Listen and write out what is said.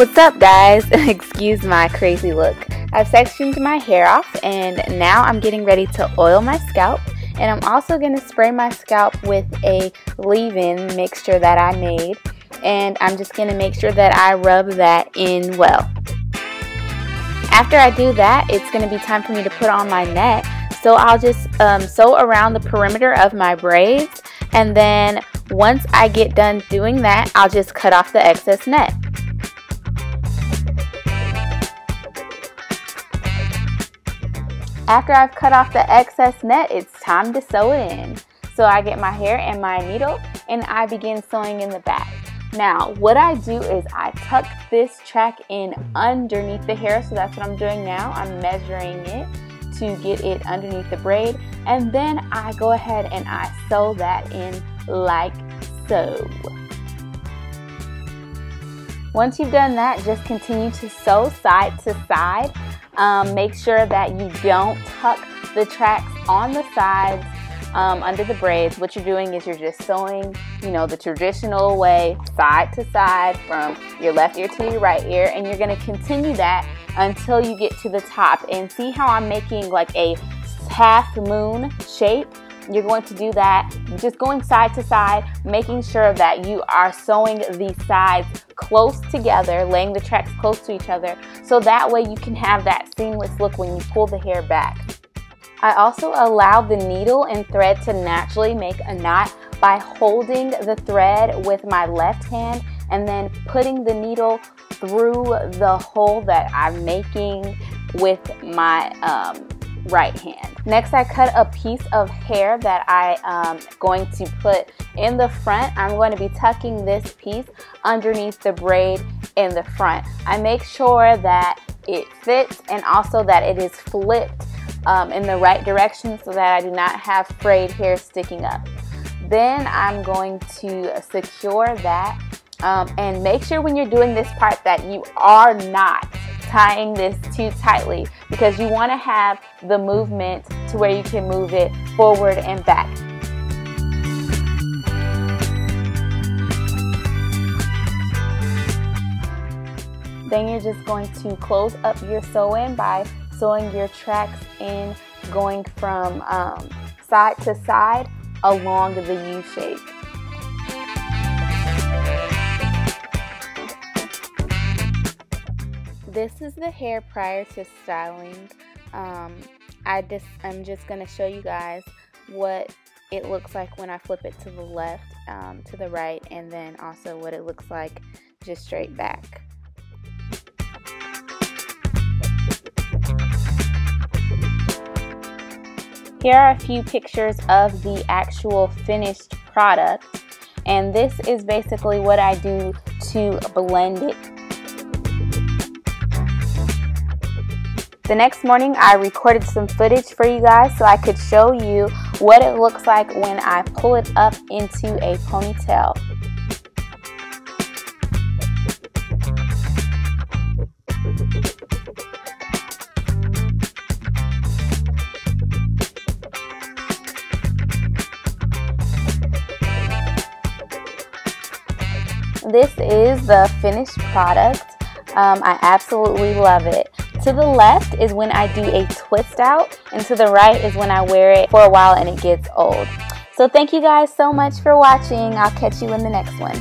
What's up, guys? Excuse my crazy look. I've sectioned my hair off and now I'm getting ready to oil my scalp, and I'm also going to spray my scalp with a leave-in mixture that I made, and I'm just going to make sure that I rub that in well. After I do that, it's going to be time for me to put on my net, so I'll just sew around the perimeter of my braids, and then once I get done doing that, I'll just cut off the excess net. After I've cut off the excess net, it's time to sew it in. So I get my hair and my needle and I begin sewing in the back. Now, what I do is I tuck this track in underneath the hair, so that's what I'm doing now. I'm measuring it to get it underneath the braid, and then I go ahead and I sew that in like so. Once you've done that, just continue to sew side to side. Make sure that you don't tuck the tracks on the sides under the braids. What you're doing is you're just sewing, the traditional way, side to side, from your left ear to your right ear, and you're going to continue that until you get to the top. And see how I'm making like a half moon shape? You're going to do that just going side to side, making sure that you are sewing the sides close together, laying the tracks close to each other, so that way you can have that seamless look when you pull the hair back. I also allow the needle and thread to naturally make a knot by holding the thread with my left hand and then putting the needle through the hole that I'm making with my right hand. Next, I cut a piece of hair that I am going to put in the front. I'm going to be tucking this piece underneath the braid in the front. I make sure that it fits and also that it is flipped in the right direction so that I do not have frayed hair sticking up. Then I'm going to secure that and make sure when you're doing this part that you are not tying this too tightly, because you want to have the movement to where you can move it forward and back. Then you're just going to close up your sew-in by sewing your tracks in, going from side to side along the U shape. This is the hair prior to styling. I'm just going to show you guys what it looks like when I flip it to the left, to the right, and then also what it looks like just straight back. Here are a few pictures of the actual finished product, and this is basically what I do to blend it. The next morning, I recorded some footage for you guys so I could show you what it looks like when I pull it up into a ponytail. This is the finished product. I absolutely love it. To the left is when I do a twist out, and to the right is when I wear it for a while and it gets old. So thank you guys so much for watching. I'll catch you in the next one.